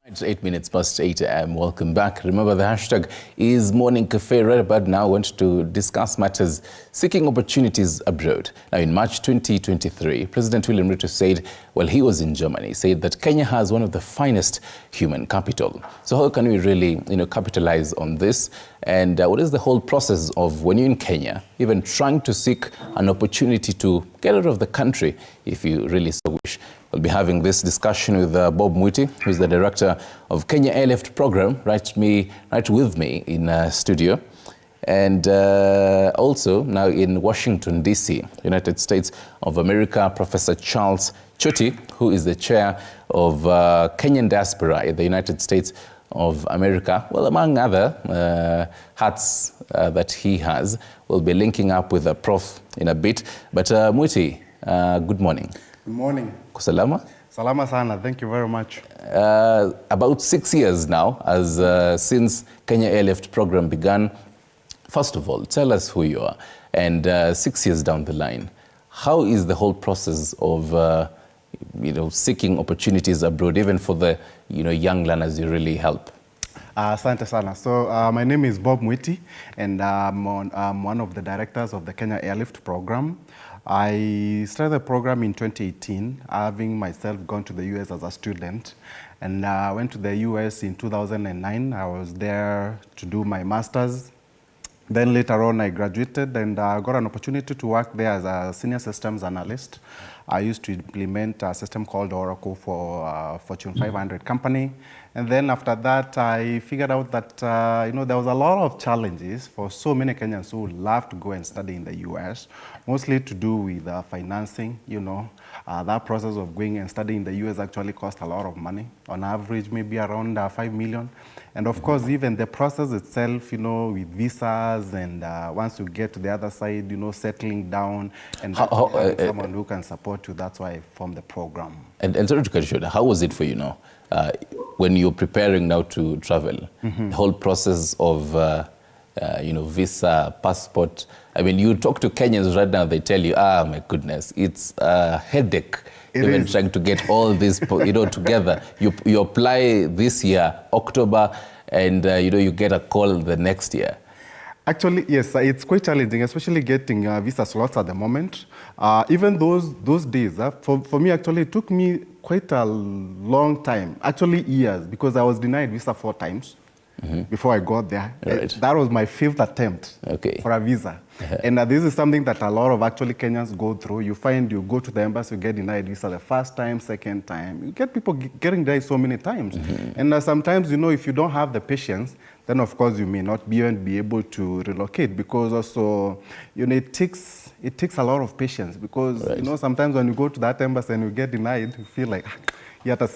It's 8 minutes past 8 a.m. Welcome back. Remember, the hashtag is Morning Cafe. Right about now, I want to discuss matters seeking opportunities abroad. Now, in March 2023, President William Ruto said, while he was in Germany, said that Kenya has one of the finest human capital. So how can we really, capitalize on this? And what is the whole process of when you're in Kenya, even trying to seek an opportunity to get out of the country, if you really so wish? We'll be having this discussion with Bob Mwiti, who's the director of Kenya Airlift Program, right with me in studio. And also now in Washington, D.C., United States of America, Professor Charles Choti, who is the chair of Kenyan diaspora in the United States of America. Well, among other hats that he has. We'll be linking up with a prof in a bit. But Mwiti, good morning. Good morning. Salama? Salama sana, thank you very much. About 6 years now, since Kenya Airlift Program began. First of all, tell us who you are. And 6 years down the line, how is the whole process of seeking opportunities abroad, even for the young learners you really help? Asante sana. So my name is Bob Mwiti, and I'm one of the directors of the Kenya Airlift Program. I started the program in 2018, having myself gone to the US as a student. And I went to the US in 2009. I was there to do my master's. Then later on, I graduated and got an opportunity to work there as a senior systems analyst. I used to implement a system called Oracle for a Fortune 500 company. And then after that, I figured out that there was a lot of challenges for so many Kenyans who love to go and study in the US, mostly to do with financing. That process of going and studying in the US actually cost a lot of money, on average maybe around 5 million. And of course, even the process itself, with visas and once you get to the other side, settling down and someone who can support you. That's why I formed the program. And sorry to cut you short, how was it for you now? When you're preparing now to travel, the whole process of visa, passport. I mean, you talk to Kenyans right now, they tell you, my goodness, it's a headache. Even trying to get all this, together. You apply this year, October, and you get a call the next year. Actually, yes, it's quite challenging, especially getting visa slots at the moment. Even those days, for me, actually, it took me quite a long time, actually years, because I was denied visa 4 times before I got there. Right. That was my 5th attempt for a visa. And this is something that a lot of actually Kenyans go through. You find you go to the embassy, you get denied visa the first time, second time. You get people getting denied so many times. And sometimes, if you don't have the patience, then of course you may not even be able to relocate, because also, it takes a lot of patience, because, sometimes when you go to that embassy and you get denied, you feel like, you leave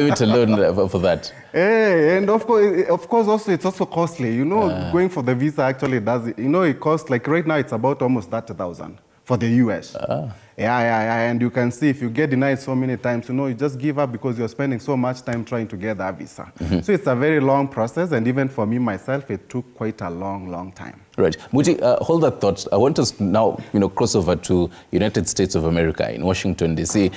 it alone for that. Hey, and of course, also it's also costly. Going for the visa actually does it. It costs, like right now, it's about almost 30,000 for the US. Yeah, and you can see if you get denied so many times, you just give up because you're spending so much time trying to get that visa. So it's a very long process, and even for me myself, it took quite a long time. Right. Mwiti, hold that thought. I want us now, cross over to United States of America in Washington, D.C.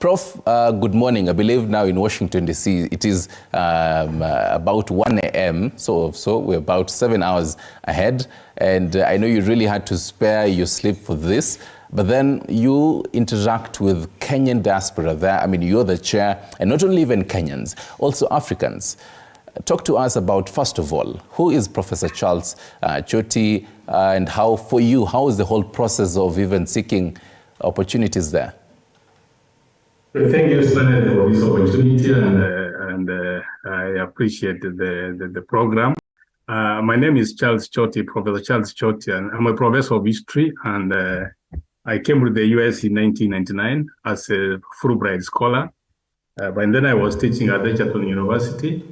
Prof, good morning. I believe now in Washington, D.C., it is about 1 a.m., so we're about 7 hours ahead. And I know you really had to spare your sleep for this, but then you interact with Kenyan diaspora there. I mean, you're the chair, and not only even Kenyans, also Africans. Talk to us about, first of all, who is Professor Charles Choti, and how is the whole process of even seeking opportunities there? Thank you, Stan, for this opportunity, and I appreciate the program. My name is Charles Choti, Professor Charles Choti, and I'm a professor of history, and I came to the US in 1999 as a Fulbright scholar. But then I was teaching at Edgerton University.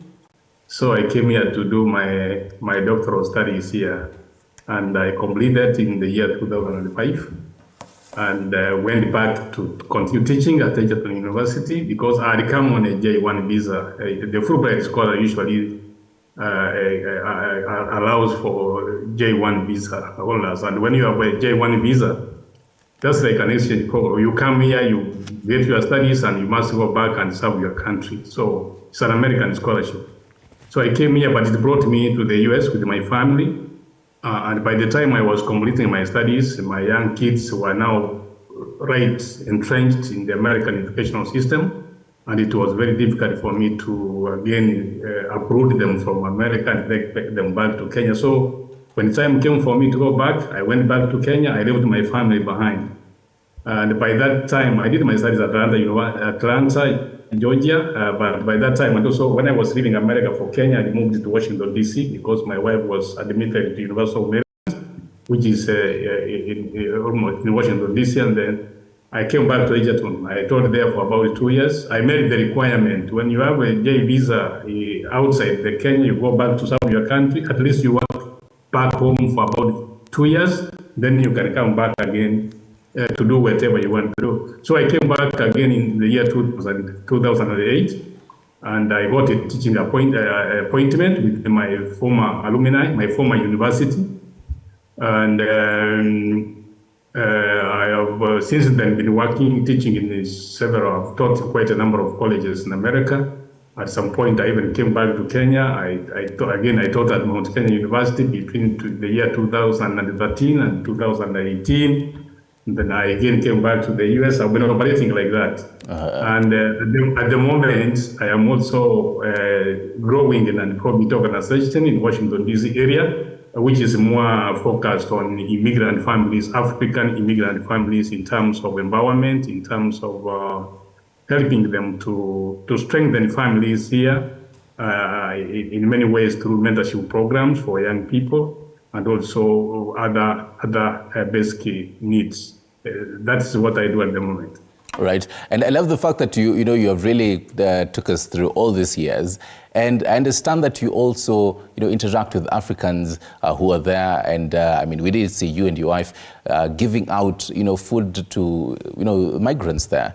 So I came here to do my doctoral studies here, and I completed in the year 2005, and went back to continue teaching at Edgerton University because I had come on a J1 visa. The Fulbright scholar usually allows for J1 visa holders, and when you have a J1 visa, just like an exchange program. You come here, you get your studies, and you must go back and serve your country. So it's an American scholarship. So I came here, but it brought me to the US with my family. And by the time I was completing my studies, my young kids were now right entrenched in the American educational system. And it was very difficult for me to, again, uproot them from America and take them back to Kenya. So when the time came for me to go back, I went back to Kenya. I left my family behind. And by that time, I did my studies at Atlanta, Georgia. But by that time, and also when I was leaving America for Kenya, I moved to Washington, D.C. because my wife was admitted to University of Maryland, which is almost in Washington, D.C. And then I came back to Egerton. I taught there for about 2 years. I made the requirement. When you have a J visa outside the Kenya, you go back to serve your country. At least you work back home for about 2 years. Then you can come back again to do whatever you want to do. So I came back again in the year 2008, and I got a teaching appointment with my former alumni, my former university. And I have since then been teaching in several, I've taught quite a number of colleges in America. At some point, I even came back to Kenya. I taught at Mount Kenya University between the year 2013 and 2018. And then I again came back to the US. I've been operating like that. And at the moment, I am also growing in a non-profit organization in Washington, D.C. area, which is more focused on immigrant families, African immigrant families, in terms of empowerment, in terms of helping them to strengthen families here in many ways through mentorship programs for young people and also other basic needs. That's what I do at the moment. Right, and I love the fact that you have really took us through all these years, and I understand that you also interact with Africans who are there, and I mean we did see you and your wife giving out food to migrants there.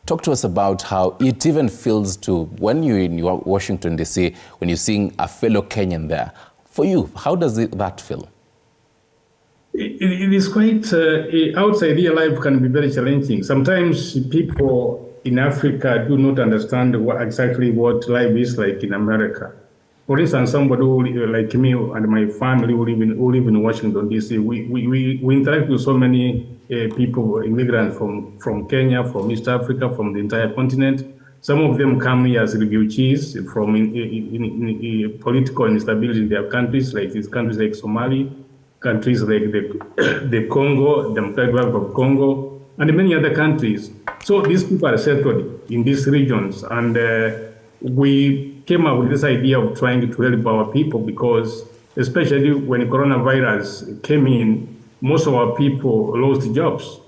Talk to us about how it even feels to when you're in Washington D.C. when you're seeing a fellow Kenyan there. For you, how does that feel? It is quite, outside real life can be very challenging. Sometimes people in Africa do not understand exactly what life is like in America. For instance, somebody like me and my family who live in Washington, D.C., we interact with so many people, immigrants from Kenya, from East Africa, from the entire continent. Some of them come here as refugees from political instability in their countries, like these countries like Somalia, countries like the Congo, the Democratic Republic of Congo, and many other countries. So these people are settled in these regions, and we came up with this idea of trying to help our people because, especially when coronavirus came in, most of our people lost jobs.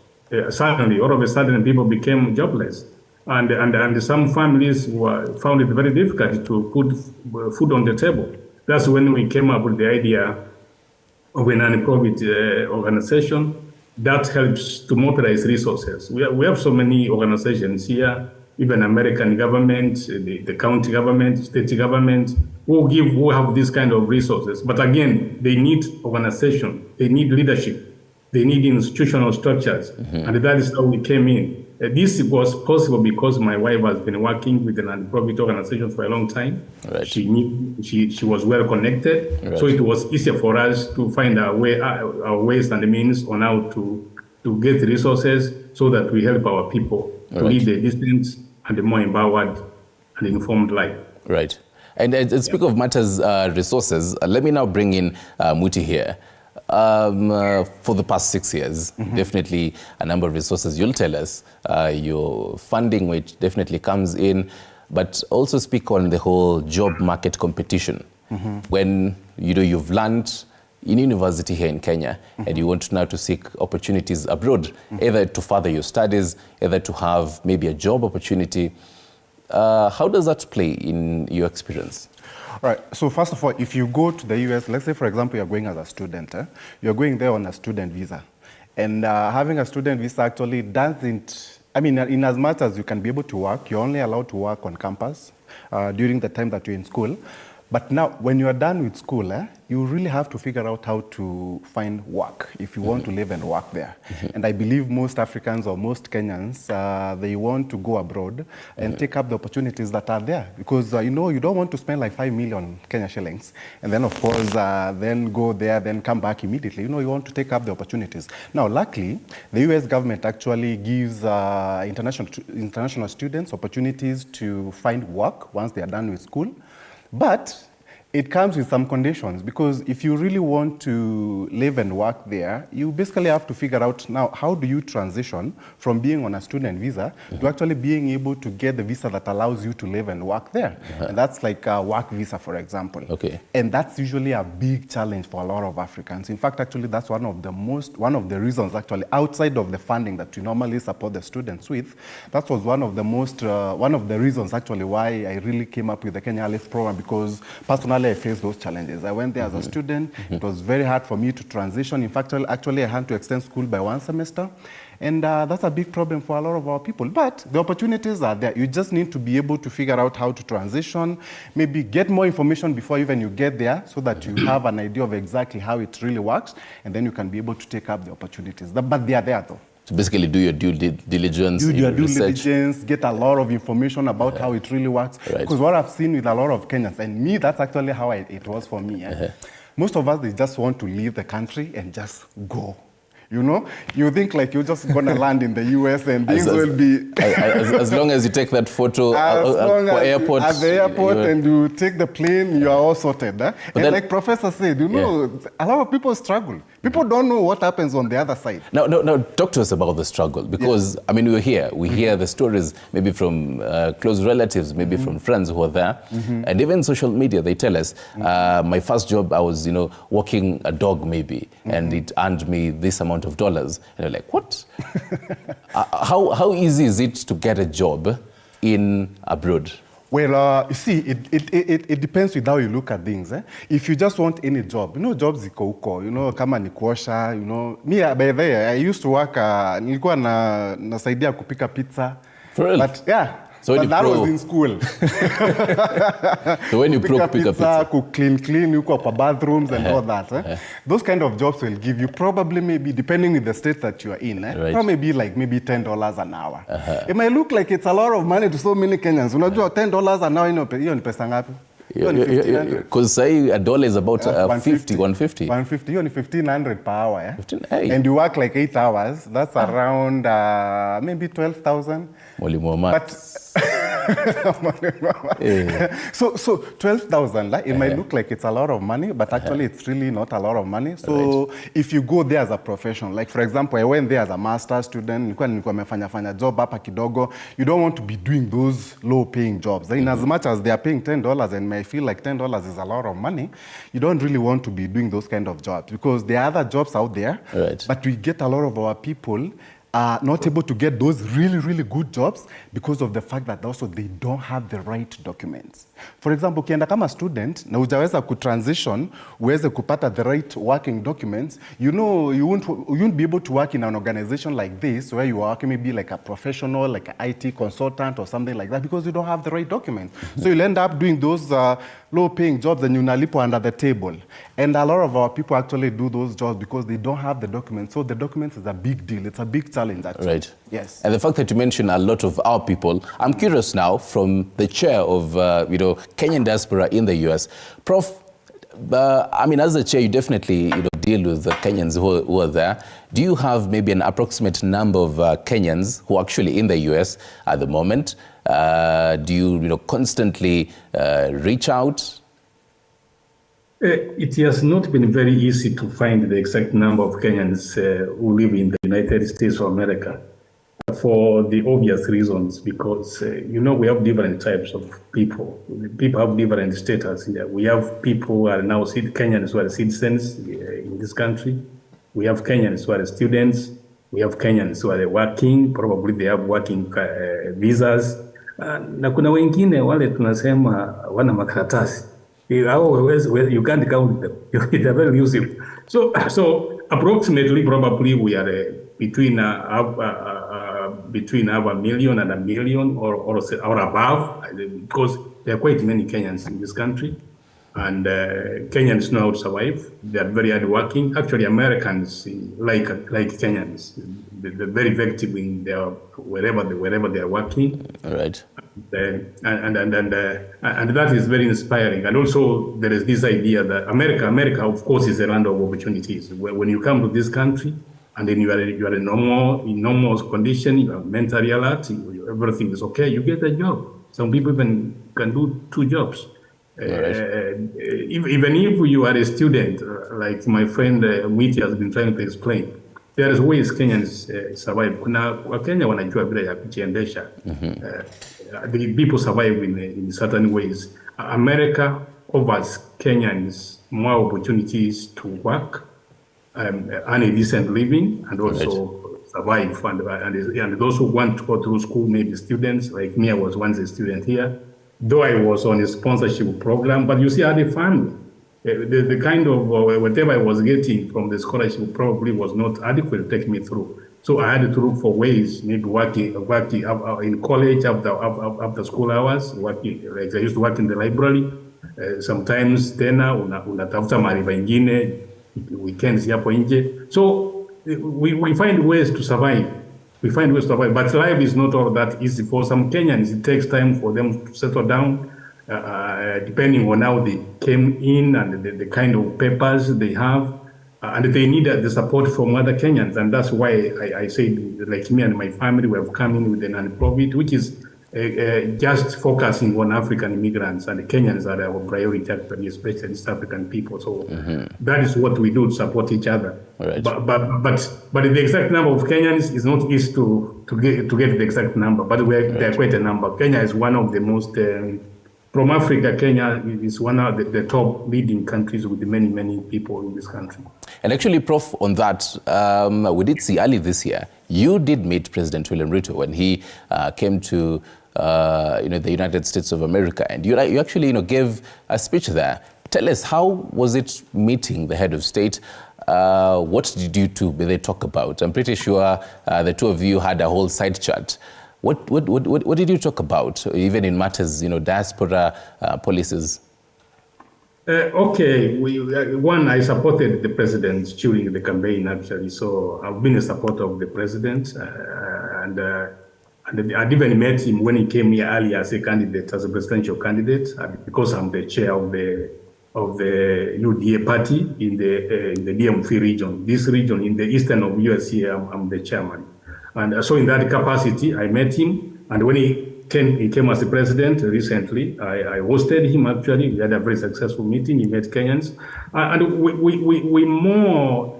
Suddenly, all of a sudden, people became jobless. And some families found it very difficult to put food on the table. That's when we came up with the idea of a non-profit organization that helps to mobilize resources. We have so many organizations here, even American government, the county government, state government, who have this kind of resources. But again, they need organization, they need leadership, they need institutional structures, and that is how we came in. This was possible because my wife has been working with a non-profit organization for a long time. Right. She was well connected, right. So it was easier for us to find our ways and the means on how to get resources so that we help our people to lead a decent and a more empowered and informed life. Right. And speak of matters resources, let me now bring in Mwiti here. For the past 6 years, definitely a number of resources. You'll tell us your funding, which definitely comes in, but also speak on the whole job market competition. When you've learned in university here in Kenya, and you want now to seek opportunities abroad, either to further your studies, either to have maybe a job opportunity. How does that play in your experience? All right, so first of all, if you go to the US, let's say, for example, you're going as a student, you're going there on a student visa. And having a student visa actually doesn't, I mean, in as much as you can be able to work, you're only allowed to work on campus during the time that you're in school. But now, when you are done with school, you really have to figure out how to find work if you want to live and work there. And I believe most Africans or most Kenyans, they want to go abroad and take up the opportunities that are there. Because, you know, you don't want to spend like 5 million Kenya shillings and then, of course, then go there, then come back immediately. You know, you want to take up the opportunities. Now, luckily, the US government actually gives international students opportunities to find work once they are done with school. But it comes with some conditions, because if you really want to live and work there, you basically have to figure out now, how do you transition from being on a student visa to actually being able to get the visa that allows you to live and work there. And that's like a work visa, for example. Okay. And that's usually a big challenge for a lot of Africans. In fact, actually, that's one of the reasons, actually, outside of the funding that we normally support the students with, that was one of the reasons, actually, why I really came up with the Kenya Airlift program, because personally, I faced those challenges. I went there as a student. It was very hard for me to transition. In fact, actually, I had to extend school by 1 semester. And that's a big problem for a lot of our people. But the opportunities are there. You just need to be able to figure out how to transition, maybe get more information before even you get there, so that you have an idea of exactly how it really works, and then you can be able to take up the opportunities. But they are there, though. So basically do your due diligence. Do your due diligence, get a lot of information about how it really works. Right. Because what I've seen with a lot of Kenyans, and me, that's actually how it was for me. Most of us, they just want to leave the country and just go. You know, you think like you're just going to land in the US and things will be... as long as you take that photo at the airport, and you take the plane, you are all sorted. And then, like Professor said, you know, a lot of people struggle. People don't know what happens on the other side. Now, talk to us about the struggle, because, I mean, we hear the stories maybe from close relatives, maybe from friends who are there, and even social media, they tell us, my first job, I was, walking a dog maybe, and it earned me this amount of dollars. And you're like, what? How easy is it to get a job in abroad? Well, you see, it depends with how you look at things. If you just want any job, jobs ziko huko, kama ni kuosha, me, by the way, I used to work, nilikuwa nasaidia kupika pizza. For real? But yeah. So but that was in school. So when you pick pizza, cook, clean, you go for bathrooms and all that. Those kind of jobs will give you probably, maybe, depending with the state that you are in, right. maybe $10 an hour. It might look like it's a lot of money to so many Kenyans. Unajua $10 an hour, hiyo ni pesa ngapi? Because say a dollar is about 150. 150, hiyo ni 1,500 per hour. 15, hey. And you work like 8 hours, that's around maybe 12,000. But so 12,000, it might look like it's a lot of money, but actually it's really not a lot of money. So if you go there as a profession, like for example, I went there as a master's student, nilikuwa nimefanya job hapa kidogo, you don't want to be doing those low-paying jobs. In as much as they are paying $10 and may feel like $10 is a lot of money, you don't really want to be doing those kind of jobs, because there are other jobs out there, but we get a lot of our people are not able to get those really, really good jobs because of the fact that also they don't have the right documents. For example, ukienda kama student na hujaweza kutransition uweze kupata the right working documents, you won't be able to work in an organization like this where you are working maybe like a professional, like an IT consultant or something like that, because you don't have the right documents. So you'll end up doing those low-paying jobs and unalipo under the table. And a lot of our people actually do those jobs because they don't have the documents. So the documents is a big deal. It's a big challenge, actually. Right. Yes. And the fact that you mentioned a lot of our people, I'm curious now, from the chair of Kenyan diaspora in the US, Prof. I mean, as a chair, you definitely deal with the Kenyans who are there. Do you have maybe an approximate number of Kenyans who are actually in the US at the moment? Do you constantly reach out? It has not been very easy to find the exact number of Kenyans who live in the United States of America, for the obvious reasons, because, we have different types of people. People have different status here. We have people who are now Kenyans who are citizens in this country. We have Kenyans who are students. We have Kenyans who are working, probably they have working visas. Na kuna wengine wale tunasema wana makaratasi. You can't count them. They're very useful. So approximately, probably we are between half a million and a million or above, because there are quite many Kenyans in this country. And Kenyans know how to survive. They are very hardworking. Actually, Americans like Kenyans. They're very effective in wherever they are working. All right. And that is very inspiring. And also, there is this idea that America, of course, is a land of opportunities. When you come to this country, and then you are in normal condition, you are mentally alert, everything is okay, you get a job. Some people even can do 2 jobs. Even if you are a student, like my friend Mwiti has been trying to explain, there is ways Kenyans survive. Kuna Wakenya wanajua vile ya kujiendesha. The people survive in certain ways. America offers Kenyans more opportunities to work, earn a decent living, and also survive. And those who want to go through school, maybe students, like me, I was once a student here, though I was on a sponsorship program, but you see, I had a family. The kind of whatever I was getting from the scholarship probably was not adequate to take me through. So I had to look for ways, maybe working in college after school hours, working, like I used to work in the library. Sometimes tena unatafuta mahali pengine, weekends hapo nje. So we find ways to survive. But life is not all that easy. For some Kenyans, it takes time for them to settle down, depending on how they came in and the kind of papers they have. And they need the support from other Kenyans. And that's why I said, like me and my family, we have come in with a non-profit, which is just focusing on African immigrants, and the Kenyans are our priority, actually, especially East African people. So that is what we do to support each other. Right. But the exact number of Kenyans is not easy to get the exact number, but they're quite a number. Kenya is one of the most, from Africa, Kenya is one of the top leading countries with many people in this country. And actually, Prof, on that, we did see early this year, you did meet President William Ruto when he came to the United States of America, and you actually gave a speech there. Tell us, how was it meeting the head of state? What did you two they talk about? I'm pretty sure the two of you had a whole side chat. What did you talk about, even in matters, diaspora policies? Okay, I supported the president during the campaign, actually. So I've been a supporter of the president, and I'd even met him when he came here earlier as a candidate, as a presidential candidate, because I'm the chair of the UDA party in the DMV region. This region in the eastern of US here, I'm the chairman. And so in that capacity, I met him. And when he came as the president recently, I hosted him, actually. We had a very successful meeting. He met Kenyans. And we more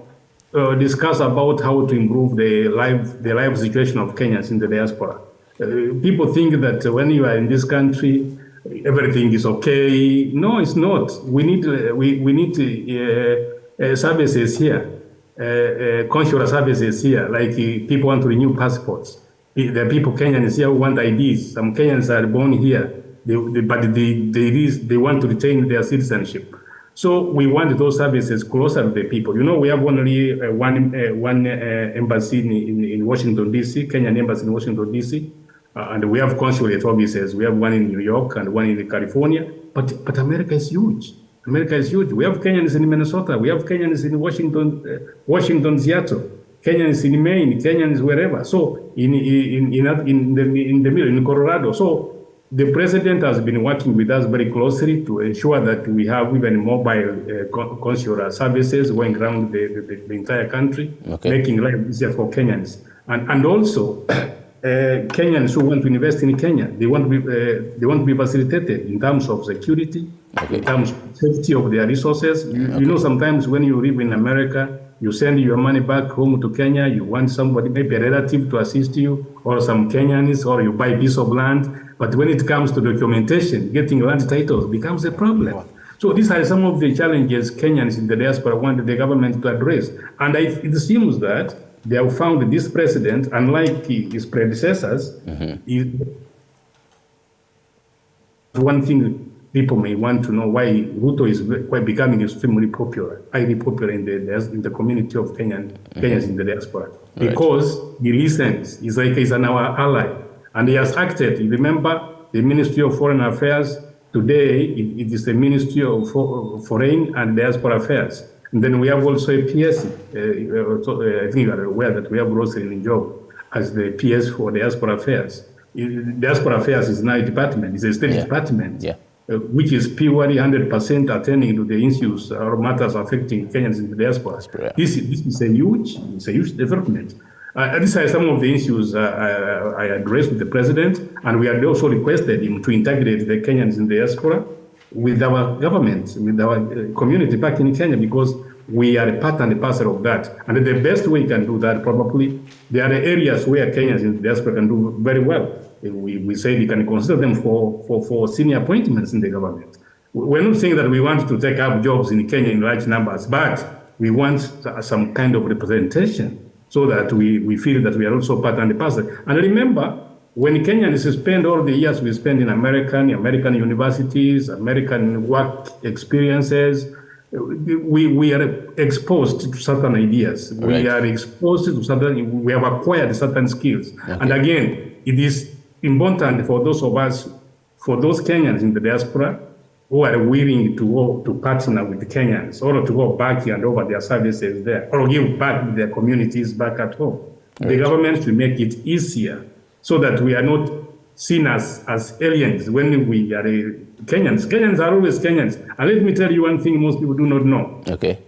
discuss about how to improve the life situation of Kenyans in the diaspora. People think that when you are in this country, everything is okay. No, it's not. We need services here. Consular services here, like people want to renew passports. There are people, Kenyans here, who want IDs. Some Kenyans are born here, but they want to retain their citizenship. So we want those services closer to the people. We have only one embassy in Washington, D.C., Kenyan embassy in Washington, D.C., and we have consulate offices. We have one in New York and one in California. But America is huge. America is huge. We have Kenyans in Minnesota. We have Kenyans in Washington, Seattle. Kenyans in Maine. Kenyans wherever. So in the middle, in Colorado. So the president has been working with us very closely to ensure that we have even mobile consular services going around the entire country, making life easier for Kenyans, and also Kenyans who want to invest in Kenya. They want to be facilitated in terms of security. In terms of safety of their resources. Sometimes when you live in America, you send your money back home to Kenya, you want somebody, maybe a relative, to assist you, or some Kenyans, or you buy a piece of land. But when it comes to documentation, getting land titles becomes a problem. So these are some of the challenges Kenyans in the diaspora want the government to address. And it seems that they have found this president, unlike his predecessors, one thing people may want to know why Ruto is becoming extremely popular, highly popular in the community of Kenyans in the diaspora. Because he listens, he's our ally, and he has acted. You remember the Ministry of Foreign Affairs Today, it is the Ministry of Foreign and Diaspora Affairs. And then we have also a PS. I think you are aware that we have Roselyn Job as the PS for Diaspora Affairs. Diaspora Affairs is now a department. It's a state department, which is purely 100% attending to the issues or matters affecting Kenyans in the diaspora. This is a huge development. These are some of the issues I addressed with the president, and we had also requested him to integrate the Kenyans in the diaspora with our government, with our community back in Kenya, because we are a part and a parcel of that. And the best way we can do that, probably, there are areas where Kenyans in the diaspora can do very well. We say we can consider them for senior appointments in the government. We're not saying that we want to take up jobs in Kenya in large numbers, but we want some kind of representation so that we feel that we are also part and parcel. And remember, when Kenyans spend all the years we spend in American universities, American work experiences, we are exposed to certain ideas. Right. We are exposed to certain, we have acquired certain skills. Okay. And again, it is important for those of us, for those Kenyans in the diaspora who are willing to partner with the Kenyans or to go back and over their services there or give back to their communities back at home. Right. The government should make it easier so that we are not seen as aliens when we are Kenyans. Kenyans are always Kenyans. And let me tell you one thing most people do not know. Okay.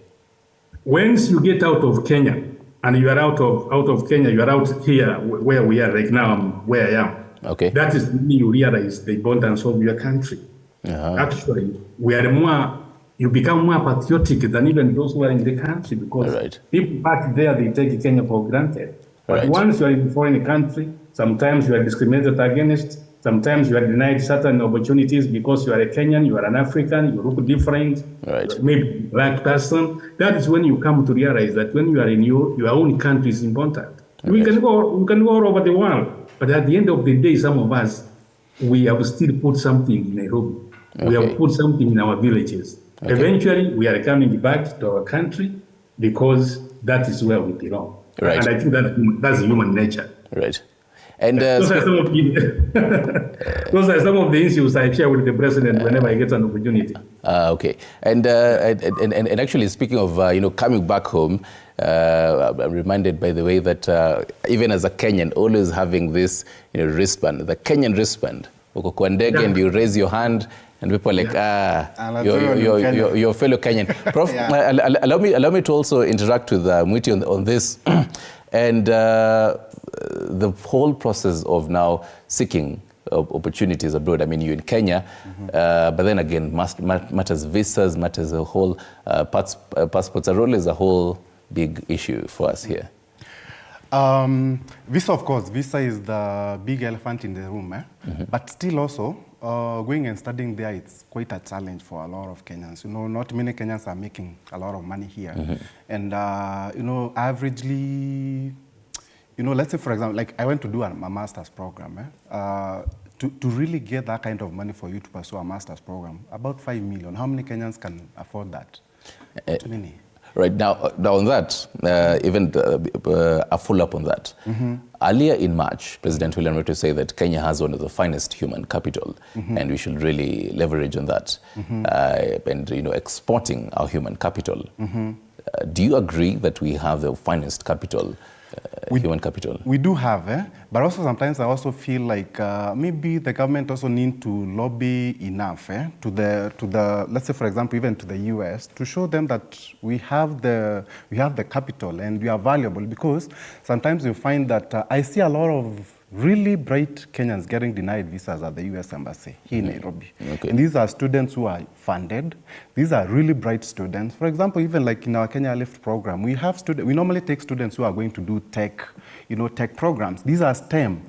Once you get out of Kenya and you are out of Kenya, you are out here where we are right now, where I am. Okay. That is when you realize the importance of your country. Actually, you become more patriotic than even those who are in the country, because people back there, they take Kenya for granted. But once you are in a foreign country, sometimes you are discriminated against, sometimes you are denied certain opportunities because you are a Kenyan, you are an African, you look different, maybe a black person. That is when you come to realize that when you are in your own country is important. We can go all over the world, but at the end of the day, some of us, we have still put something in Nairobi. We have put something in our villages. Eventually, we are coming back to our country because that is where we belong. And I think that's human nature. Right. And those are some of the issues I share with the president whenever I get an opportunity. Okay. And actually, speaking of coming back home, I'm reminded, by the way, that even as a Kenyan, always having this wristband, the Kenyan wristband. Uko kwa ndege and you raise your hand, and people are like, you're fellow Kenyan. Prof, allow me to also interact with Mwiti on this. And the whole process of now seeking opportunities abroad. I mean, you're in Kenya, but then again, matters visas, matters a whole passports are always a whole big issue for us here. Visa, of course, visa is the big elephant in the room, but still also, going and studying there, it's quite a challenge for a lot of Kenyans. Not many Kenyans are making a lot of money here. And, averagely, let's say, for example, like I went to do a master's program. To really get that kind of money for you to pursue a master's program, about 5 million. How many Kenyans can afford that? Too many. Right, now on that, even a follow-up on that. Earlier in March, President William Ruto said that Kenya has one of the finest human capital, and we should really leverage on that, and exporting our human capital. Do you agree that we have the finest capital, human capital? We do have, but also sometimes I also feel like maybe the government also need to lobby enough to the let's say, for example, even to the US, to show them that we have the capital and we are valuable, because sometimes you find that I see a lot of really bright Kenyans getting denied visas at the US Embassy here in Nairobi. And these are students who are funded. These are really bright students. For example, even like in our Kenya Lift program, we normally take students who are going to do tech, tech programs. These are STEM,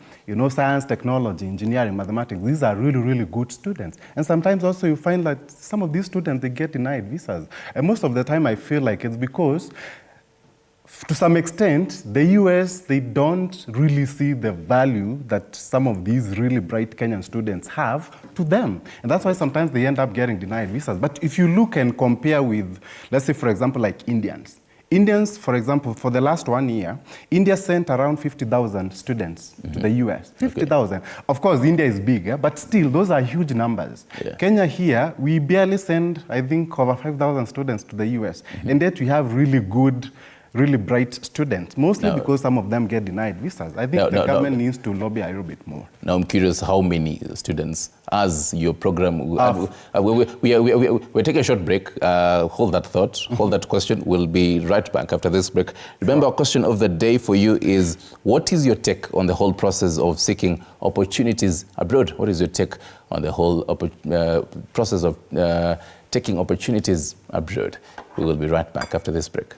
science, technology, engineering, mathematics. These are really, really good students. And sometimes also you find that some of these students, they get denied visas. And most of the time I feel like it's because to some extent, the US, they don't really see the value that some of these really bright Kenyan students have to them. And that's why sometimes they end up getting denied visas. But if you look and compare with, let's say, for example, like Indians Indians, for example, for the last 1 year, India sent around 50,000 students to the US. 50,000. Okay. Of course, India is big, but still, those are huge numbers. Yeah. Kenya here, we barely send, I think, over 5,000 students to the US. And yet we have really good, really bright students, mostly because some of them get denied visas. I think the government needs to lobby a little bit more. Now I'm curious, how many students as your program? We'll take a short break. Hold that thought, hold that question. We'll be right back after this break. Remember, our question of the day for you is, what is your take on the whole process of seeking opportunities abroad? What is your take on the whole process of taking opportunities abroad? We will be right back after this break.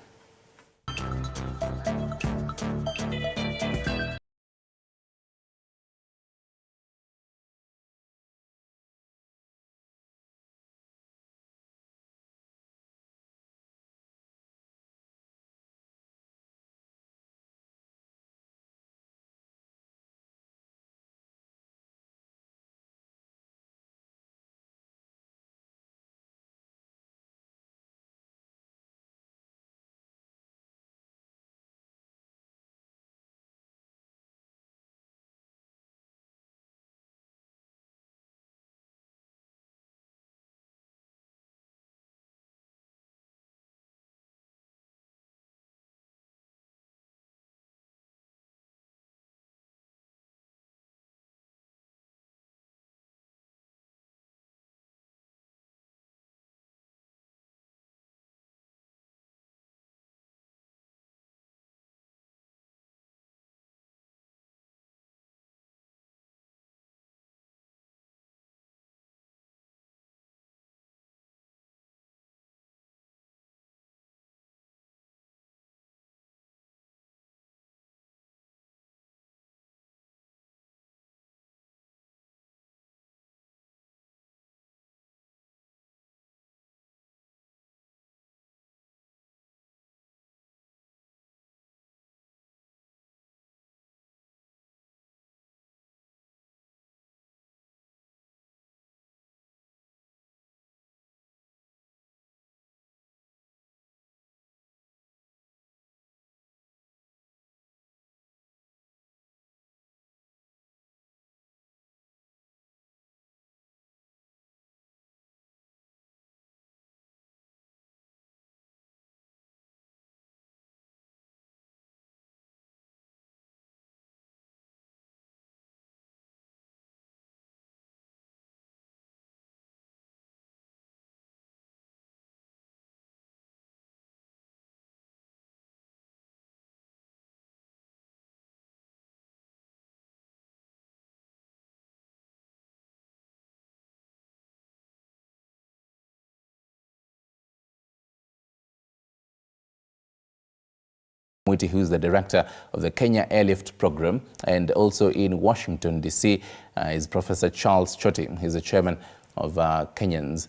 Mwiti, who is the director of the Kenya Airlift Program, and also in Washington, D.C. Is Professor Charles Choti. He's the chairman of Kenyan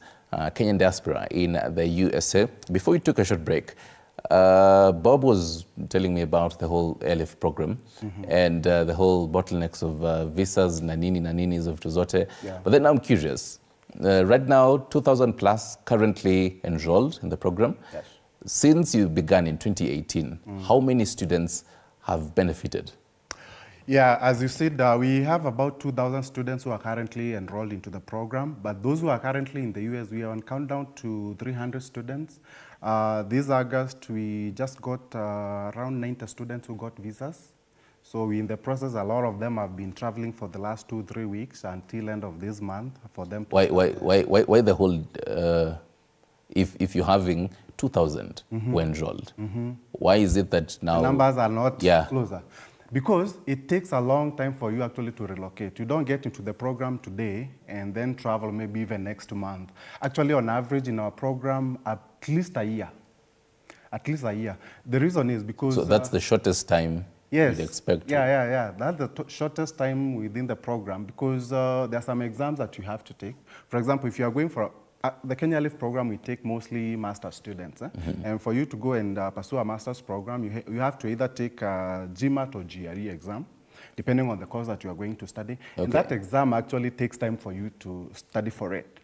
diaspora in the USA. Before we took a short break, Bob was telling me about the whole airlift program and the whole bottlenecks of visas, naninis of Tuzote. Yeah. But then I'm curious. Right now, 2,000 plus currently enrolled in the program. Yes. Since you began in 2018, how many students have benefited? Yeah, as you said, we have about 2,000 students who are currently enrolled into the program, but those who are currently in the US, we are on countdown to 300 students. This August, we just got around 90 students who got visas. So in the process, a lot of them have been traveling for the last 2-3 weeks until end of this month for them. Why the whole, if you're having 2,000 who enrolled, why is it that now... The numbers are not closer. Because it takes a long time for you actually to relocate. You don't get into the program today and then travel maybe even next month. Actually, on average in our program, at least a year. At least a year. The reason is because... So that's the shortest time you'd expect? Yeah. That's the shortest time within the program because there are some exams that you have to take. For example, if you are going for... the Kenya Airlift program, we take mostly master's students. And for you to go and pursue a master's program, you have to either take a GMAT or GRE exam, depending on the course that you are going to study. Okay. And that exam actually takes time for you to study for it.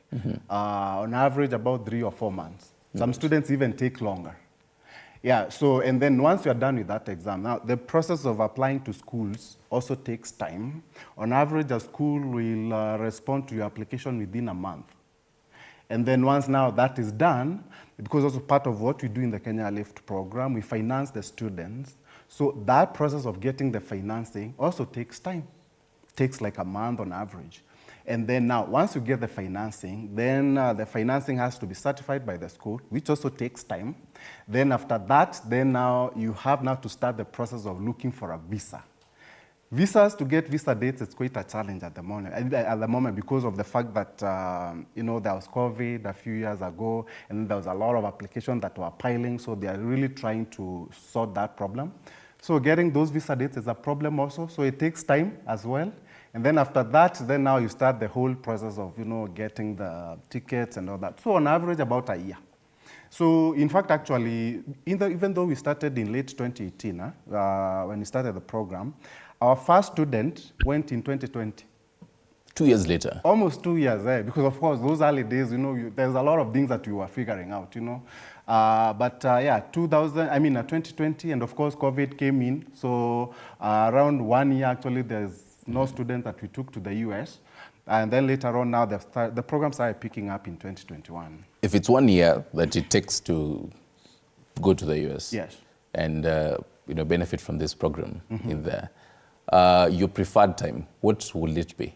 On average, about 3 or 4 months. Some students even take longer. Yeah, so, and then once you're done with that exam, now the process of applying to schools also takes time. On average, a school will respond to your application within a month. And then once now that is done, because also part of what we do in the Kenya Lift program, we finance the students. So that process of getting the financing also takes time. Takes like a month on average. And then now, once you get the financing, then the financing has to be certified by the school, which also takes time. Then after that, then now you have now to start the process of looking for a visa. Visas, to get visa dates, it's quite a challenge at the moment because of the fact that, you know, there was COVID a few years ago, and there was a lot of applications that were piling, so they are really trying to sort that problem. So getting those visa dates is a problem also, so it takes time as well. And then after that, then now you start the whole process of, you know, getting the tickets and all that. So on average, about a year. So in fact, actually, even though we started in late 2018, when we started the program, our first student went in 2020. 2 years later? Almost 2 years, because of course, those early days, you know, there's a lot of things that you were figuring out, you know. Yeah, 2020, and of course, COVID came in. So around 1 year, actually, there's no student that we took to the US. And then later on now, the program started picking up in 2021. If it's 1 year that it takes to go to the US, yes, and you know, benefit from this program in there, your preferred time, what will it be?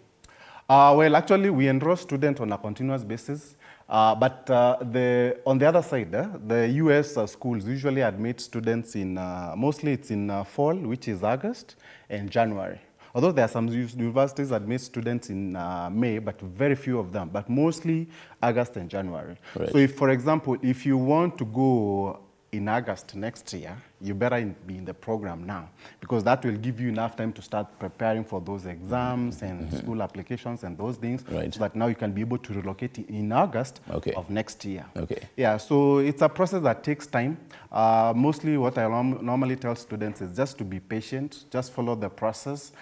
Well, actually, we enroll students on a continuous basis. But on the other side, the US schools usually admit students in, mostly it's in fall, which is August, and January. Although there are some universities that admit students in May, but very few of them, but mostly August and January. Right. So if, for example, if you want to go in August next year, you better be in the program now, because that will give you enough time to start preparing for those exams and school applications and those things, right, so that now you can be able to relocate in August of next year. Okay. Yeah, so it's a process that takes time. Mostly what I normally tell students is just to be patient, just follow the process,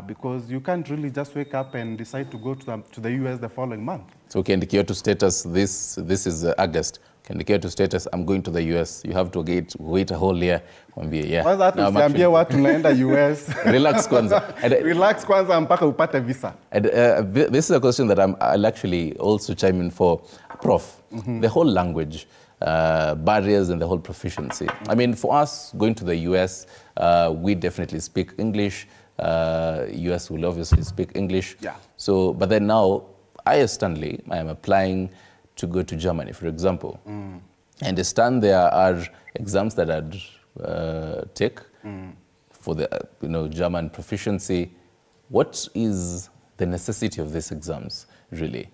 because you can't really just wake up and decide to go to the US the following month. So ukiandikia to status, this is August, ukiandikia to status, I'm going to the US, you have to wait a whole year. Yeah. Tusiambie watu naenda US. Relax kwanza. Relax kwanza mpaka upate visa. And, this is a question that I'll actually also chime in for Prof. The whole language barriers and the whole proficiency. I mean, for us going to the US, we definitely speak English. US will obviously speak English. Yeah. So, but then now, I as Stanley, I am applying to go to Germany, for example. I understand there are exams that I'd take for the German proficiency. What is the necessity of these exams, really?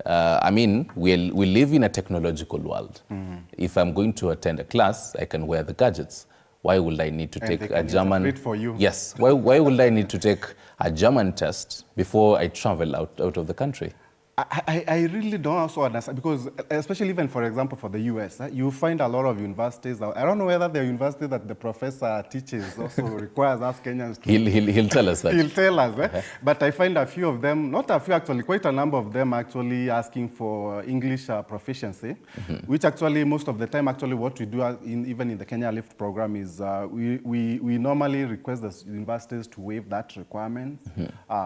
I mean, we live in a technological world. If I'm going to attend a class, I can wear the gadgets. Why would I need to take a German? For you. Yes. Why would I need to take a German test before I travel out of the country? I really don't also understand, because especially even, for example, for the US, you find a lot of universities. I don't know whether the university that the professor teaches also requires us Kenyans to... He'll tell us that. He'll tell us, But I find a few of them, not a few actually, quite a number of them actually asking for English proficiency, which actually most of the time actually what we do even in the Kenya Lift program is we normally request the universities to waive that requirement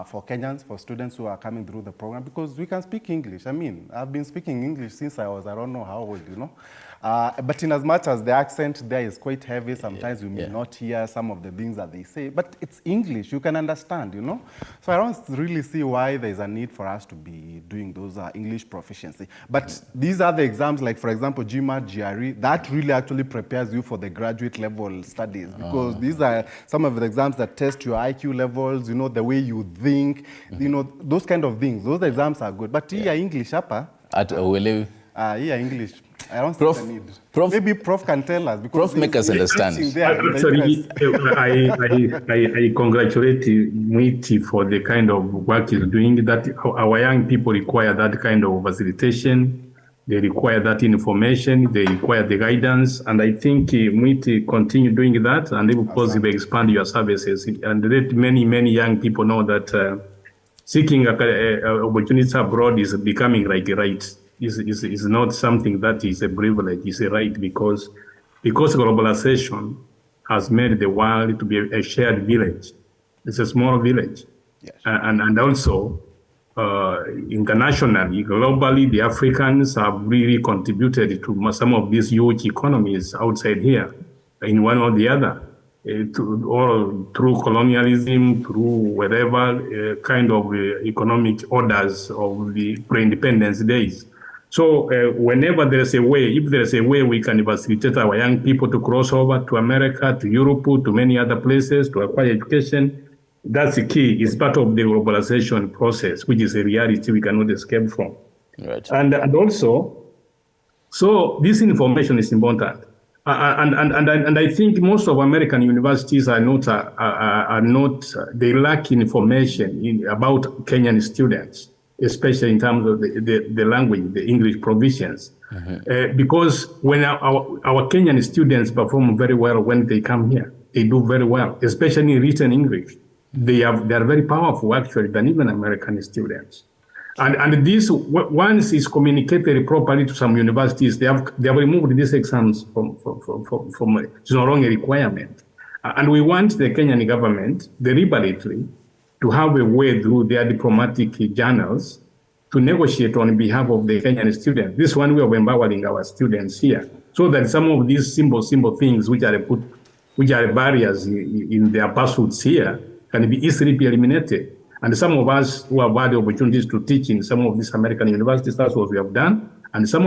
for Kenyans, for students who are coming through the program, because we can speak English. I mean, I've been speaking English since I don't know how old, you know. But in as much as the accent there is quite heavy, sometimes you may not hear some of the things that they say, but it's English, you can understand, you know. So I don't really see why there's a need for us to be doing those English proficiency. But these are the exams, like for example, GMAT, GRE, that really actually prepares you for the graduate level studies, because these are some of the exams that test your IQ levels, you know, the way you think, you know, those kind of things. Those exams are good. But here English, here English, I don't see the need. Maybe Prof can tell us, because Prof make us understand. Actually, I congratulate Mwiti for the kind of work he's doing. That our young people require that kind of facilitation. They require that information. They require the guidance. And I think Mwiti continue doing that, and they will possibly expand your services and let many young people know that seeking opportunities abroad is becoming like a right. Is not something that is a privilege, it's a right, because because globalization has made the world to be a shared village. It's a small village. Yes. And also, internationally, globally, the Africans have really contributed to some of these huge economies outside here, in one or the other, or through colonialism, through whatever kind of economic orders of the pre-independence days. So whenever there's a way, if there's a way we can facilitate our young people to cross over to America, to Europe, to many other places, to acquire education, that's the key. It's part of the globalization process, which is a reality we cannot escape from. Right. And also, so this information is important. And I think most of American universities are not they lack information about Kenyan students, especially in terms of the language, the English provisions. Because when our Kenyan students perform very well when they come here, they do very well, especially in written English. They are very powerful, actually, than even American students. And this, once it's communicated properly to some universities, they have removed these exams from it's no longer a requirement. And we want the Kenyan government deliberately to have a way through their diplomatic channels to negotiate on behalf of the Kenyan students. This one way of empowering our students here, so that some of these simple things which are barriers in their pursuits here can be easily be eliminated. And some of us who have had the opportunities to teach in some of these American universities, that's what we have done. And some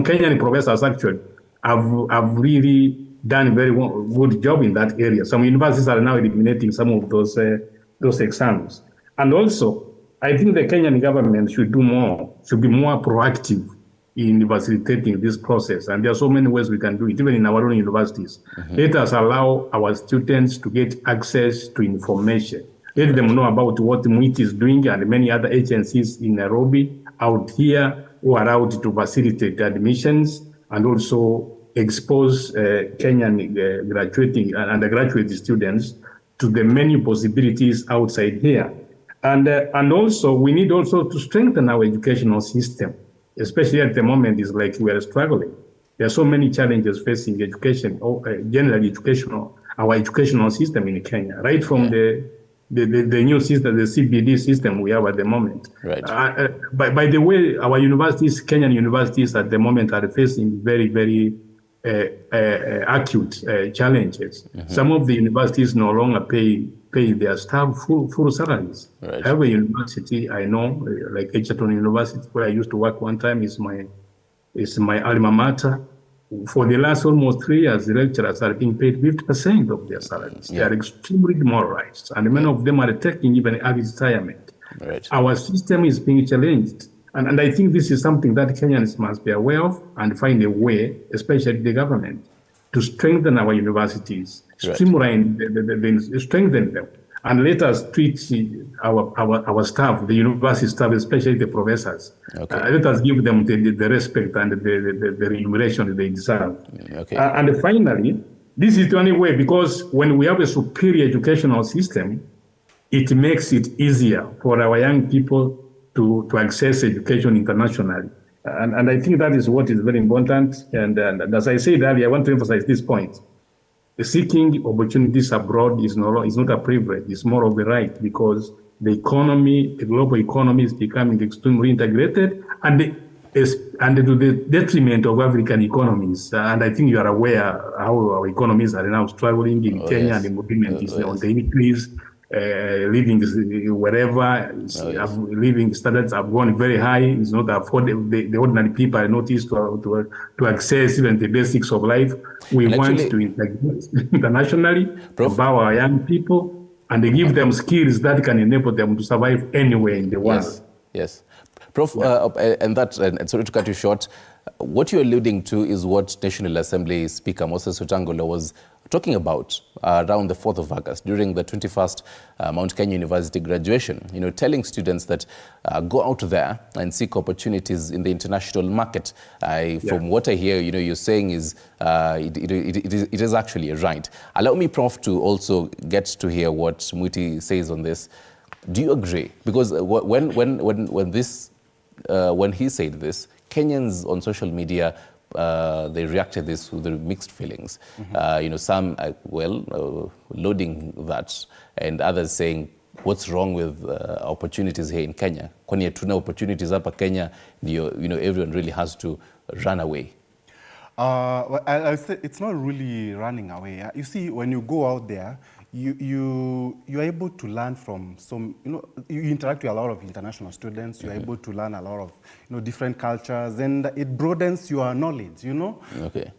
Kenyan professors actually have really done a very good job in that area. Some universities are now eliminating some of those exams. And also, I think the Kenyan government should be more proactive in facilitating this process. And there are so many ways we can do it, even in our own universities. Let us allow our students to get access to information. Let them know about what MWIT is doing and many other agencies in Nairobi out here who are out to facilitate admissions and also expose Kenyan graduating and undergraduate students to the many possibilities outside here. And also, we need also to strengthen our educational system, especially at the moment. It's like we are struggling. There are so many challenges facing education, generally our educational system in Kenya, right from the new system, the CBD system we have at the moment. Right. By the way, our universities, Kenyan universities at the moment are facing very, very acute challenges. Some of the universities no longer pay their staff full salaries. Right. I have a university I know, like Egerton University, where I used to work one time, is my alma mater. For the last almost 3 years, the lecturers are being paid 50% of their salaries. They are extremely demoralized, and many of them are taking even early retirement. Right. Our system is being challenged. And I think this is something that Kenyans must be aware of and find a way, especially the government, to strengthen our universities, streamline, strengthen them, and let us treat our staff, the university staff, especially the professors. Okay. Let us give them the respect and the remuneration they deserve. Okay. And finally, this is the only way, because when we have a superior educational system, it makes it easier for our young people to access education internationally. And I think that is what is very important. And as I said earlier, I want to emphasize this point. Seeking opportunities abroad is not a privilege, it's more of a right, because the global economy is becoming extremely integrated and to the detriment of African economies. And I think you are aware how our economies are now struggling in Kenya, yes. and the movement is on the increase. Living wherever, living standards have gone very high. It's not affordable. The ordinary people are not used to access even the basics of life. We want to integrate internationally, empower our young people, and give them skills that can enable them to survive anywhere in the world. Yes. Prof, and sorry to cut you short, what you're alluding to is what National Assembly Speaker Moses Wetangula was talking about around the 4th of August during the 21st Mount Kenya University graduation, telling students that go out there and seek opportunities in the international market. From what I hear, you're saying is it is actually a right. Allow me, Prof, to also get to hear what Mwiti says on this. Do you agree? Because when he said this, Kenyans on social media they reacted this with mixed feelings. Some loading that, and others saying, what's wrong with opportunities here in Kenya? Kwani hatuna opportunities hapa Kenya, everyone really has to run away. I'll say it's not really running away. You see, when you go out there, you're able to learn from some, you interact with a lot of international students, you're able to learn a lot of, different cultures, and it broadens your knowledge, Okay.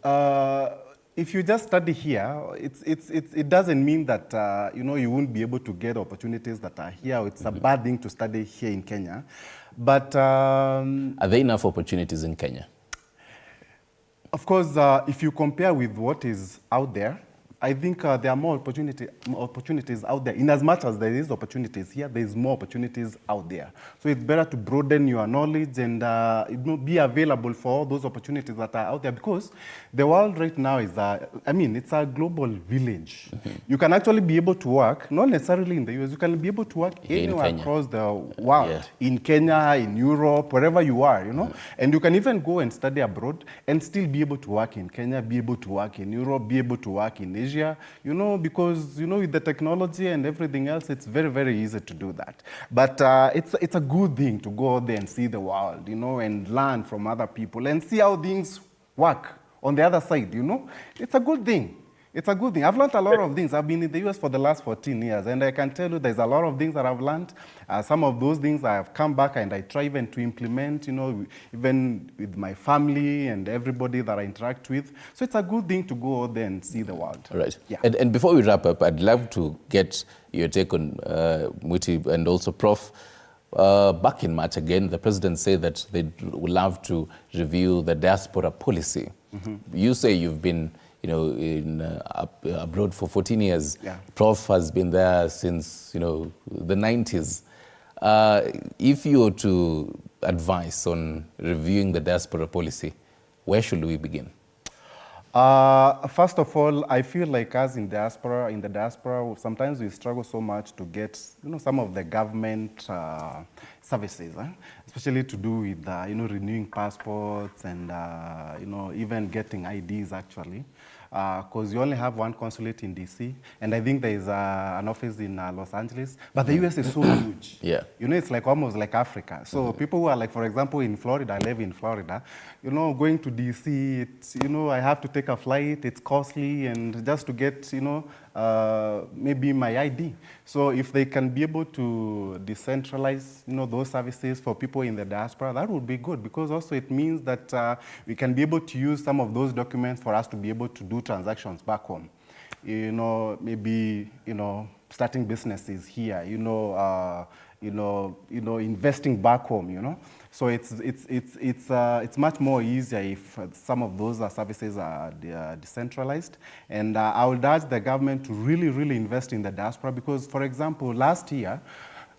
If you just study here, it doesn't mean that, you won't be able to get opportunities that are here. It's a bad thing to study here in Kenya. But are there enough opportunities in Kenya? Of course, if you compare with what is out there, I think there are more opportunities out there. In as much as there is opportunities here, there is more opportunities out there. So it's better to broaden your knowledge and be available for all those opportunities that are out there, because the world right now is, it's a global village. You can actually be able to work, not necessarily in the US, you can be able to work anywhere across the world, in Kenya, in Europe, wherever you are, And you can even go and study abroad and still be able to work in Kenya, be able to work in Europe, be able to work in Asia, because, with the technology and everything else, it's very, very easy to do that. But it's a good thing to go out there and see the world, and learn from other people and see how things work on the other side, It's a good thing. It's a good thing. I've learned a lot of things. I've been in the US for the last 14 years, and I can tell you there's a lot of things that I've learned. Some of those things I have come back and I try even to implement, even with my family and everybody that I interact with. So it's a good thing to go out there and see the world. Right. Yeah. And before we wrap up, I'd love to get your take on Mwiti and also Prof. Back in March again, the president said that they would love to review the diaspora policy. You say you've been abroad for 14 years. Yeah. Prof has been there since, the 90s. If you were to advise on reviewing the diaspora policy, where should we begin? First of all, I feel like us in the diaspora, sometimes we struggle so much to get, some of the government services, especially to do with, renewing passports and, even getting IDs actually. Because you only have one consulate in DC, and I think there is an office in Los Angeles, but the US is so huge. Yeah. It's like almost like Africa. So people who are like, for example, in Florida, I live in Florida, going to DC, it's, I have to take a flight, it's costly, and just to get, maybe my ID. So if they can be able to decentralize, those services for people in the diaspora, that would be good, because also it means that we can be able to use some of those documents for us to be able to do transactions back home. Maybe, starting businesses here, investing back home, So it's much more easier if some of those services are decentralized. And I would urge the government to really, really invest in the diaspora, because, for example, last year,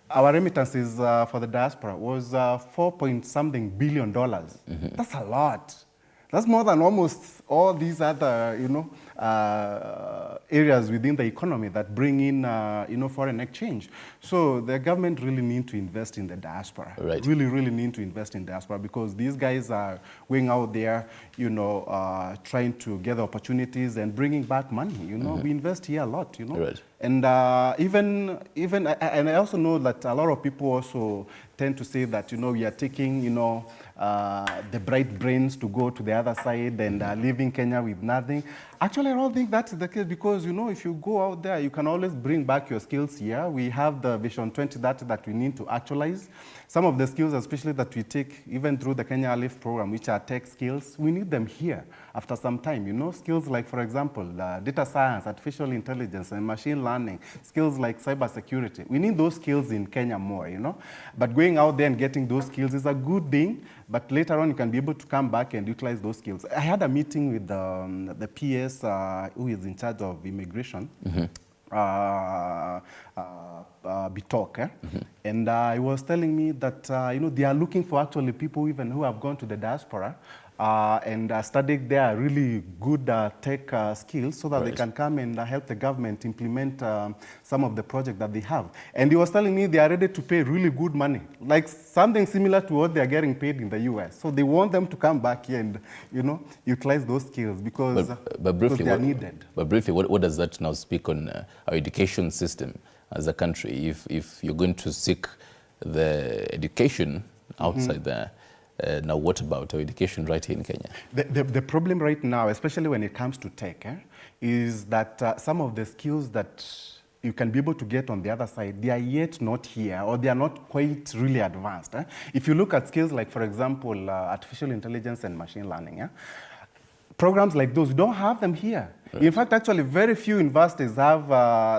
our remittances for the diaspora was $4.something billion. That's a lot. That's more than almost all these other, areas within the economy that bring in, foreign exchange. So the government really need to invest in the diaspora. Right. Really, really need to invest in diaspora, because these guys are going out there, trying to get opportunities and bringing back money. We invest here a lot. Right. And even and I also know that a lot of people also tend to say that we are taking the bright brains to go to the other side and leaving Kenya with nothing. Actually, I don't think that's the case, because if you go out there, you can always bring back your skills here. We have the Vision 2030 that we need to actualize. Some of the skills, especially that we take even through the Kenya Airlift program, which are tech skills, we need them here after some time. Skills like, for example, data science, artificial intelligence, and machine learning, skills like cybersecurity. We need those skills in Kenya more, But going out there and getting those skills is a good thing, but later on you can be able to come back and utilize those skills. I had a meeting with the PS who is in charge of immigration. Bitok, and he was telling me that they are looking for actually people even who have gone to the diaspora and studied there really good tech skills so that they can come and help the government implement some of the projects that they have. And he was telling me they are ready to pay really good money, like something similar to what they are getting paid in the US. So they want them to come back here and, utilize those skills because, briefly, they are needed. But briefly, what does that now speak on our education system as a country? If you're going to seek the education outside there, now what about our education right here in Kenya? The problem right now, especially when it comes to tech, is that some of the skills that you can be able to get on the other side, they are yet not here, or they are not quite really advanced. If you look at skills like, for example, artificial intelligence and machine learning, programs like those, we don't have them here. Right. In fact, actually, very few universities have,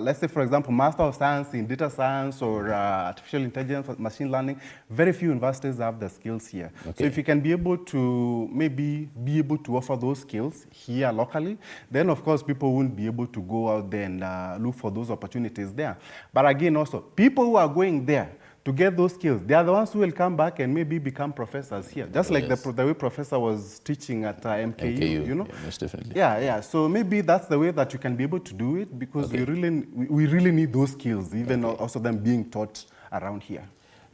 let's say, for example, Master of Science in Data Science or Artificial Intelligence, Machine Learning. Very few universities have the skills here. Okay. So if you can be able to maybe be able to offer those skills here locally, then of course people won't be able to go out there and look for those opportunities there. But again, also, people who are going there to get those skills, they are the ones who will come back and maybe become professors here. Just like the way professor was teaching at MKU, Yeah, most definitely. Yeah. So maybe that's the way that you can be able to do it, because we really need those skills, even also them being taught around here.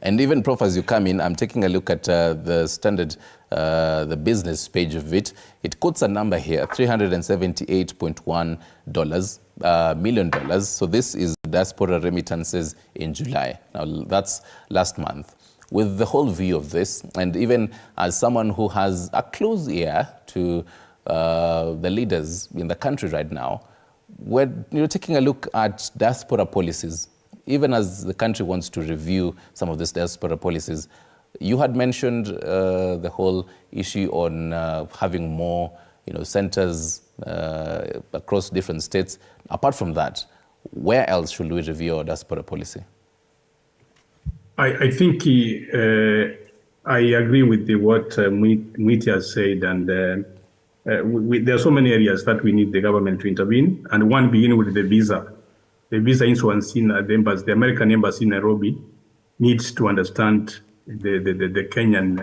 And even, Prof, as you come in, I'm taking a look at the standard, the business page of it. It quotes a number here, $378.1 million. So this is diaspora remittances in July. Now, that's last month. With the whole view of this, and even as someone who has a close ear to the leaders in the country right now, when you're taking a look at diaspora policies, even as the country wants to review some of these diaspora policies, you had mentioned the whole issue on having more, centers across different states. Apart from that, where else should we review our diaspora policy? I think I agree with what Mwiti has said, and there are so many areas that we need the government to intervene, and one beginning with the visa. The visa influence in the embassy, the American embassy in Nairobi needs to understand the Kenyan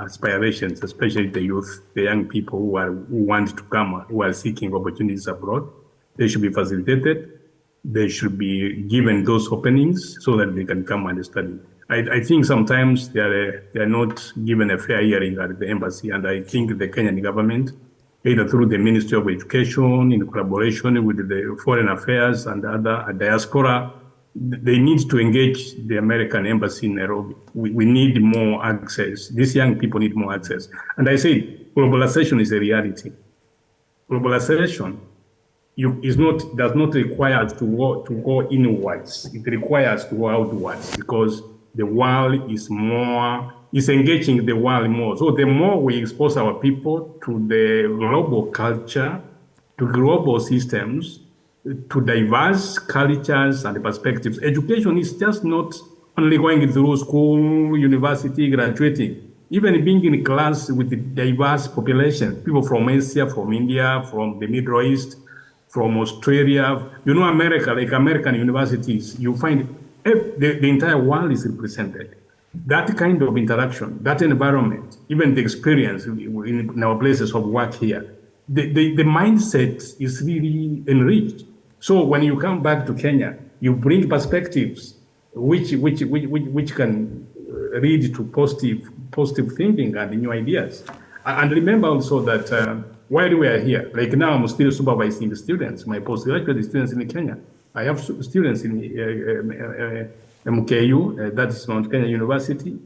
aspirations, especially the youth, the young people who want to come, who are seeking opportunities abroad. They should be facilitated. They should be given those openings so that they can come and study. I think sometimes they are not given a fair hearing at the embassy, and I think the Kenyan government, either through the Ministry of Education, in collaboration with the Foreign Affairs and other diaspora, they need to engage the American embassy in Nairobi. We need more access. These young people need more access. And I say globalization is a reality. Globalization does not require us to go inwards. It requires to go outwards, because the world is engaging the world more. So the more we expose our people to the global culture, to global systems, to diverse cultures and perspectives. Education is just not only going through school, university, graduating. Even being in class with the diverse population, people from Asia, from India, from the Middle East, from Australia. America, like American universities, you find the entire world is represented. That kind of interaction, that environment, even the experience in our places of work here, the mindset is really enriched. So when you come back to Kenya, you bring perspectives which can lead to positive thinking and new ideas. And remember also that while we are here, like now I'm still supervising the students, my postgraduate students in Kenya. I have students in MKU, that is Mount Kenya University,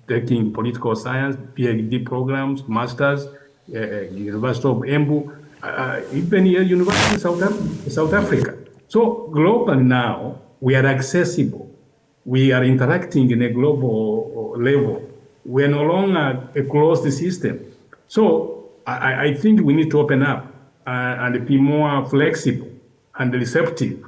taking political science, PhD programs, masters, University of Embu, even here, University of South Africa. So globally now, we are accessible. We are interacting in a global level. We are no longer a closed system. So I think we need to open up and be more flexible and receptive.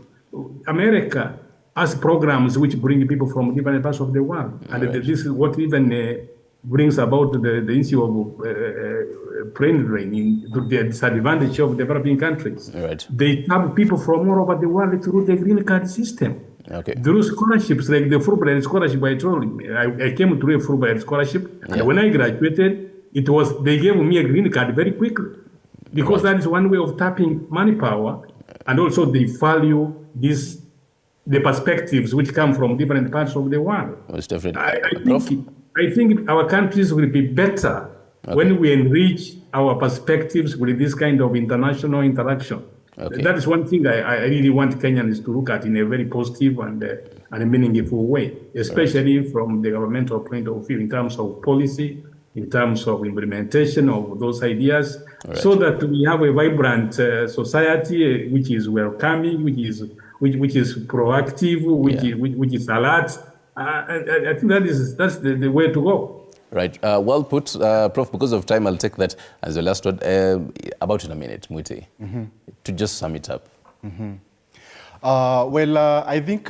America has programs which bring people from different parts of the world. And this is what even brings about the issue of brain drain, to the disadvantage of developing countries. Right. They have people from all over the world through the green card system. Okay. Through scholarships like the Fulbright scholarship, I told you, I came through a Fulbright scholarship, and when I graduated, they gave me a green card very quickly, because that is one way of tapping manpower, and also they value the perspectives which come from different parts of the world. Most definitely. I think our countries will be better when we enrich our perspectives with this kind of international interaction. That is one thing I really want Kenyans to look at in a very positive and meaningful way, especially from the governmental point of view, in terms of policy, in terms of implementation of those ideas, so that we have a vibrant society which is welcoming, which is proactive, which is alert. I think that's the way to go. Right. Well put, Prof. Because of time, I'll take that as the last word. About in a minute, Mwiti, to just sum it up. I think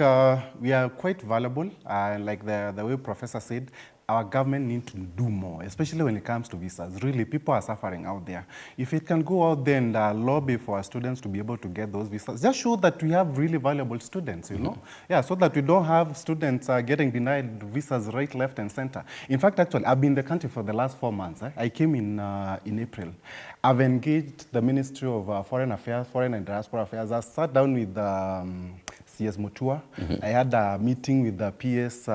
we are quite valuable. Like the way Professor said, our government needs to do more, especially when it comes to visas. Really, people are suffering out there. If it can go out there and lobby for our students to be able to get those visas, just show that we have really valuable students, you know? Yeah, so that we don't have students getting denied visas right, left, and center. In fact, actually, I've been in the country for the last 4 months. I came in April. I've engaged the Ministry of Foreign Affairs, Foreign and Diaspora Affairs. I sat down with CS Mutua. I had a meeting with the PS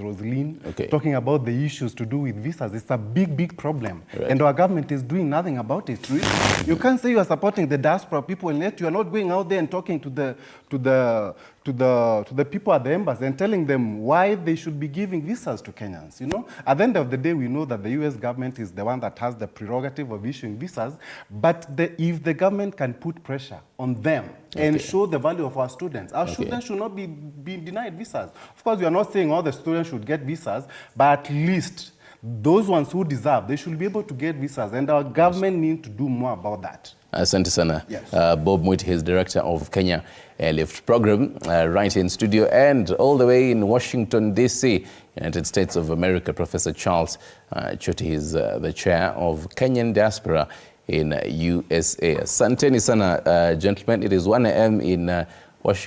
Rosaline, talking about the issues to do with visas. It's a big problem. And our government is doing nothing about it, really. You can't say you are supporting the diaspora people, and yet you are not going out there and talking to the people at the embassy and telling them why they should be giving visas to Kenyans, you know? At the end of the day, we know that the US government is the one that has the prerogative of issuing visas, but if the government can put pressure on them and show the value of our students students should not be denied visas. Of course, we are not saying all the students should get visas, but at least those ones who deserve, they should be able to get visas, and our government needs to do more about that. Asante sana. Yes. Bob Mwiti, his director of Kenya Airlift Program, right in studio, and all the way in Washington, D.C., United States of America, Professor Charles Choti is the chair of Kenyan diaspora in USA. Asanteni sana, gentlemen. It is 1 a.m. in Washington.